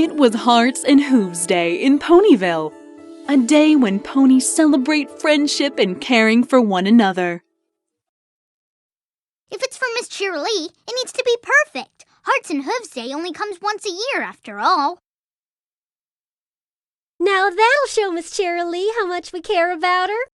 It was Hearts and Hooves Day in Ponyville, a day when ponies celebrate friendship and caring for one another. If it's for Miss Cheerilee, it needs to be perfect. Hearts and Hooves Day only comes once a year, after all. Now that'll show Miss Cheerilee how much we care about her.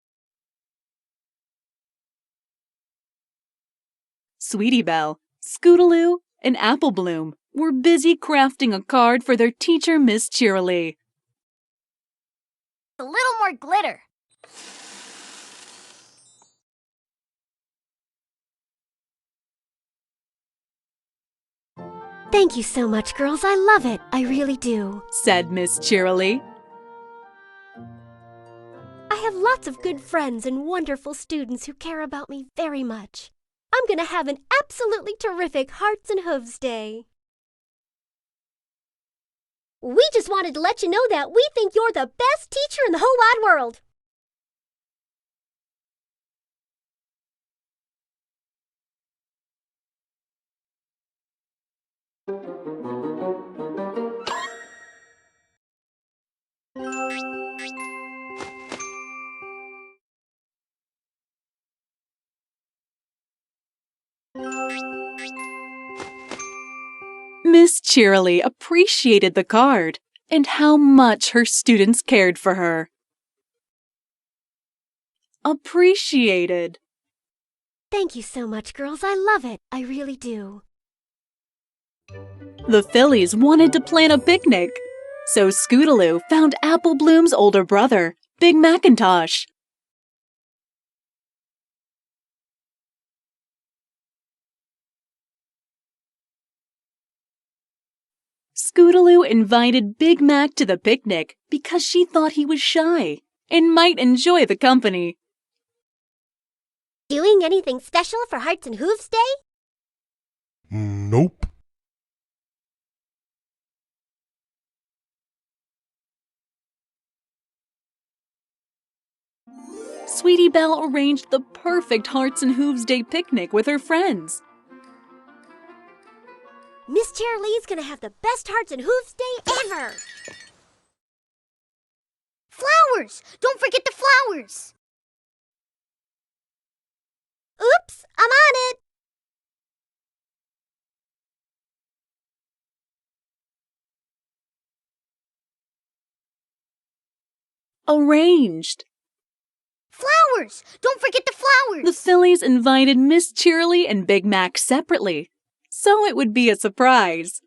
Sweetie Belle, Scootaloo, and Apple Bloom were busy crafting a card for their teacher, Miss Cheerilee. A little more glitter. Thank you so much, girls. I love it. I really do, said Miss Cheerilee. I have lots of good friends and wonderful students who care about me very much. I'm going to have an absolutely terrific Hearts and Hooves Day. We just wanted to let you know that we think you're the best teacher in the whole wide world. Miss Cheerilee appreciated the card and how much her students cared for her. Appreciated. Thank you so much, girls. I love it. I really do. The fillies wanted to plan a picnic, so Scootaloo found Apple Bloom's older brother, Big Macintosh. Scootaloo invited Big Mac to the picnic because she thought he was shy and might enjoy the company. Doing anything special for Hearts and Hooves Day? Nope. Sweetie Belle arranged the perfect Hearts and Hooves Day picnic with her friends. Miss Cheerilee's gonna have the best Hearts and Hooves Day ever! Flowers! Don't forget the flowers! Oops, I'm on it! Arranged. Flowers! Don't forget the flowers! The fillies invited Miss Cheerilee and Big Mac separately, so it would be a surprise.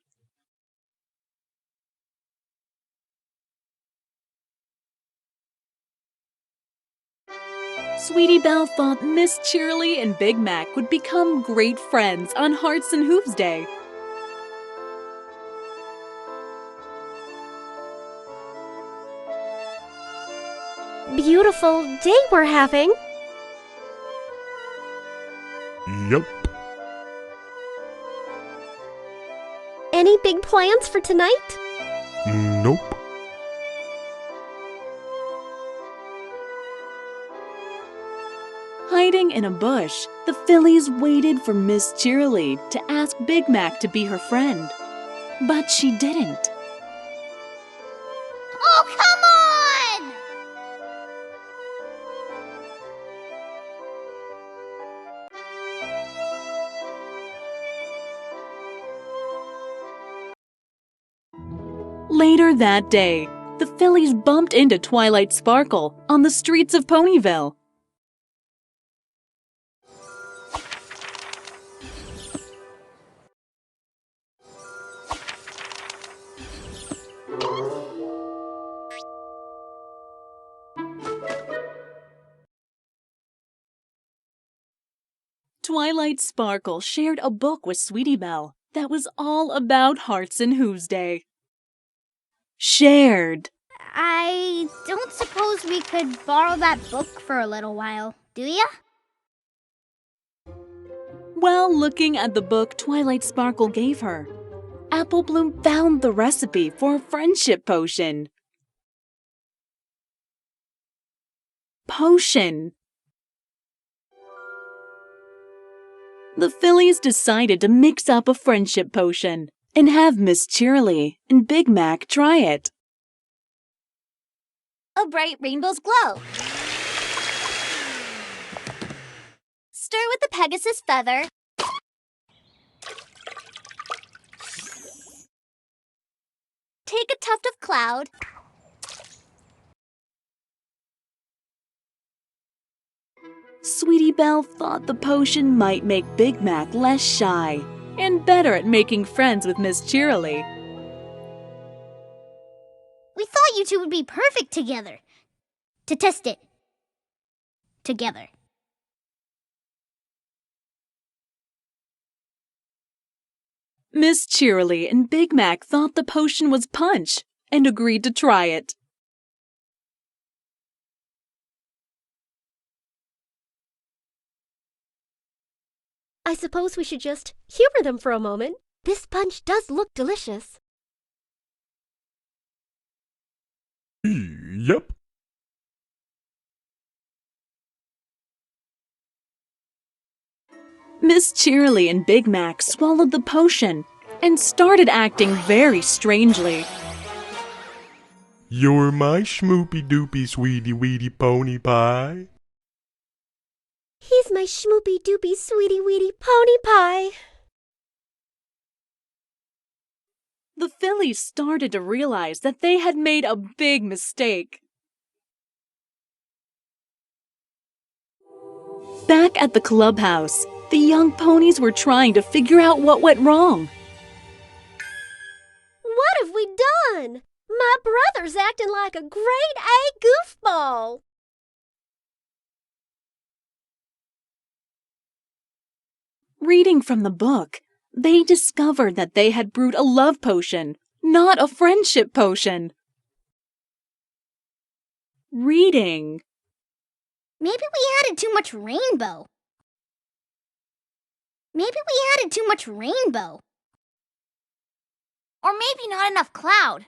Sweetie Belle thought Miss Cheerilee and Big Mac would become great friends on Hearts and Hooves Day. Beautiful day we're having. Yep. Any big plans for tonight? Nope. Hiding in a bush, the fillies waited for Miss Cheerilee to ask Big Mac to be her friend. But she didn't. Oh, come on! Later that day, the fillies bumped into Twilight Sparkle on the streets of Ponyville. Twilight Sparkle shared a book with Sweetie Belle that was all about Hearts and Hooves Day. Shared. I don't suppose we could borrow that book for a little while, do ya? While looking at the book Twilight Sparkle gave her, Apple Bloom found the recipe for a friendship potion. Potion. The fillies decided to mix up a friendship potion and have Miss Cheerilee and Big Mac try it. A bright rainbow's glow. Stir with the Pegasus feather. Take a tuft of cloud. Sweetie Belle thought the potion might make Big Mac less shy and better at making friends with Miss Cheerilee. We thought you two would be perfect together. To test it. Together. Miss Cheerilee and Big Mac thought the potion was punch and agreed to try it. I suppose we should just humor them for a moment. This punch does look delicious. Yep. Miss Cheerilee and Big Mac swallowed the potion and started acting very strangely. You're my schmoopy-doopy sweetie-weety pony pie. He's my schmoopy-doopy sweetie-weety pony pie. The fillies started to realize that they had made a big mistake. Back at the clubhouse, the young ponies were trying to figure out what went wrong. What have we done? My brother's acting like a grade A goofball. Reading from the book, they discovered that they had brewed a love potion, not a friendship potion. Reading. Maybe we added too much rainbow. Or maybe not enough cloud.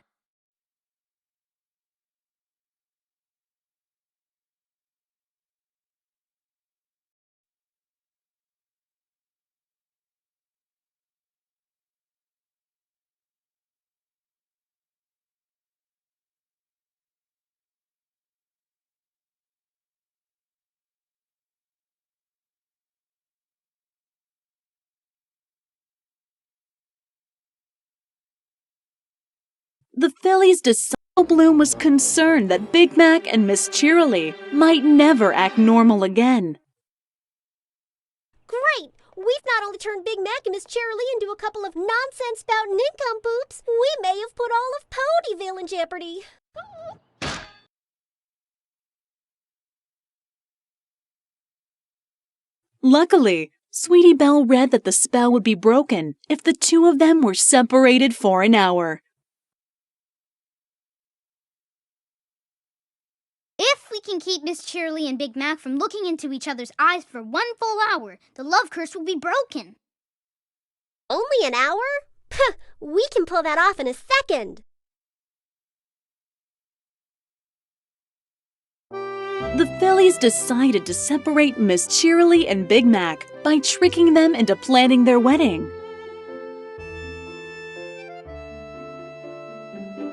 The fillies decided Bloom was concerned that Big Mac and Miss Cheerilee might never act normal again. Great! We've not only turned Big Mac and Miss Cheerilee into a couple of nonsense-spouting nincompoops, we may have put all of Ponyville in jeopardy. Luckily, Sweetie Belle read that the spell would be broken if the two of them were separated for an hour. If we can keep Miss Cheerilee and Big Mac from looking into each other's eyes for 1 full hour, the love curse will be broken. Only an hour? Puh, we can pull that off in a second. The fillies decided to separate Miss Cheerilee and Big Mac by tricking them into planning their wedding.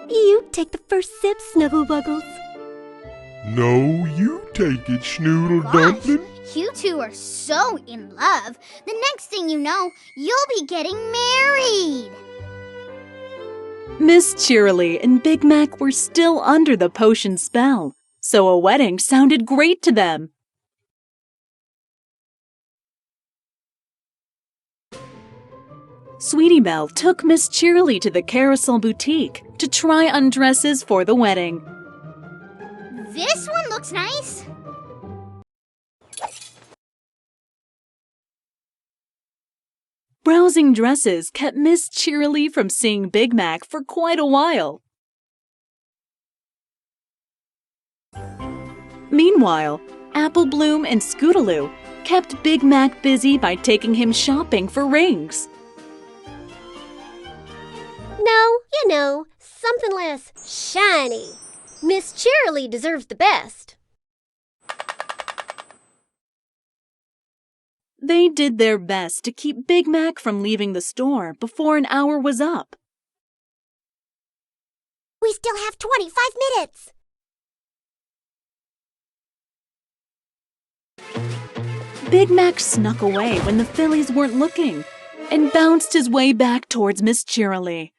You take the first sip, Snugglebuggles. No, you take it, Schnoodle Dumpling. You two are so in love. The next thing you know, you'll be getting married. Miss Cheerilee and Big Mac were still under the potion spell, so a wedding sounded great to them. Sweetie Belle took Miss Cheerilee to the Carousel Boutique to try on dresses for the wedding. This one looks nice. Browsing dresses kept Miss Cheerilee from seeing Big Mac for quite a while. Meanwhile, Apple Bloom and Scootaloo kept Big Mac busy by taking him shopping for rings. No, you know, something less shiny. Miss Cheerilee deserves the best. They did their best to keep Big Mac from leaving the store before an hour was up. We still have 25 minutes. Big Mac snuck away when the fillies weren't looking and bounced his way back towards Miss Cheerilee.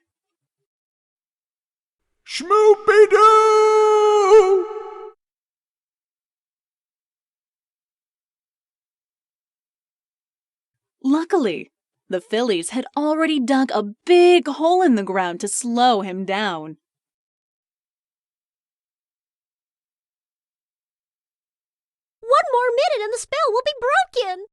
Schmoopy-doo! Luckily, the fillies had already dug a big hole in the ground to slow him down. One more minute and the spell will be broken.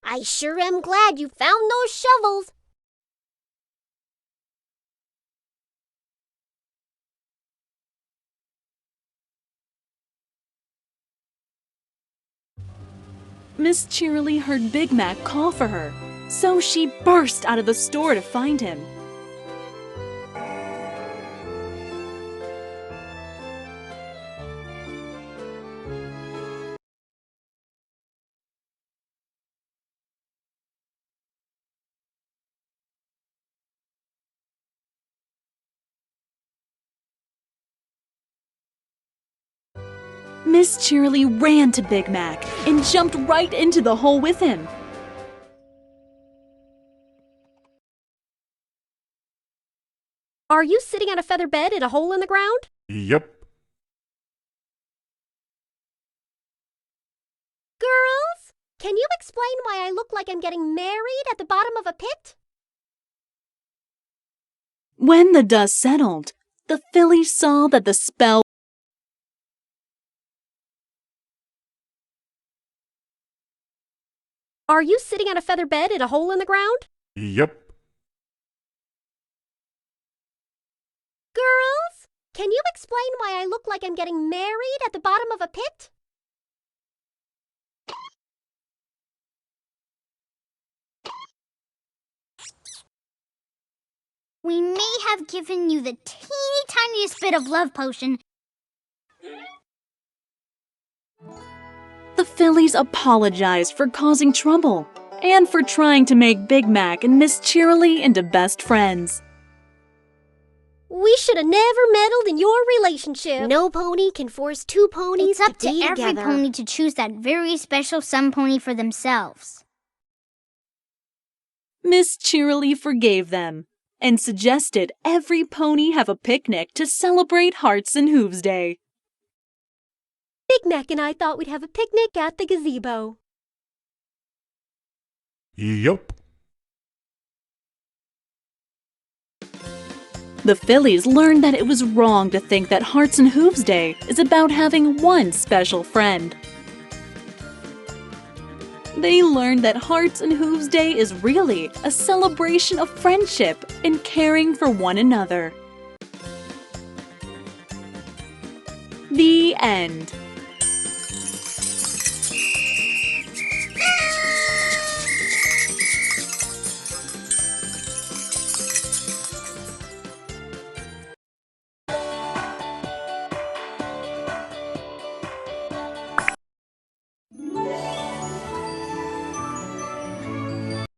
I sure am glad you found those shovels. Miss Cheerilee heard Big Mac call for her, so she burst out of the store to find him. Miss Cheerilee ran to Big Mac and jumped right into the hole with him. Are you sitting on a feather bed in a hole in the ground? Yep. Girls, can you explain why I look like I'm getting married at the bottom of a pit? When the dust settled, the fillies saw that the spell. Are you sitting on a feather bed in a hole in the ground? Yep. Girls, can you explain why I look like I'm getting married at the bottom of a pit? We may have given you the teeny tiniest bit of love potion. The fillies apologized for causing trouble and for trying to make Big Mac and Miss Cheerilee into best friends. We should have never meddled in your relationship. No pony can force two ponies It's up to to be every together. pony to choose that very special somepony for themselves. Miss Cheerilee forgave them and suggested every pony have a picnic to celebrate Hearts and Hooves Day. Big Mac and I thought we'd have a picnic at the gazebo. Yep. The fillies learned that it was wrong to think that Hearts and Hooves Day is about having one special friend. They learned that Hearts and Hooves Day is really a celebration of friendship and caring for one another. The end.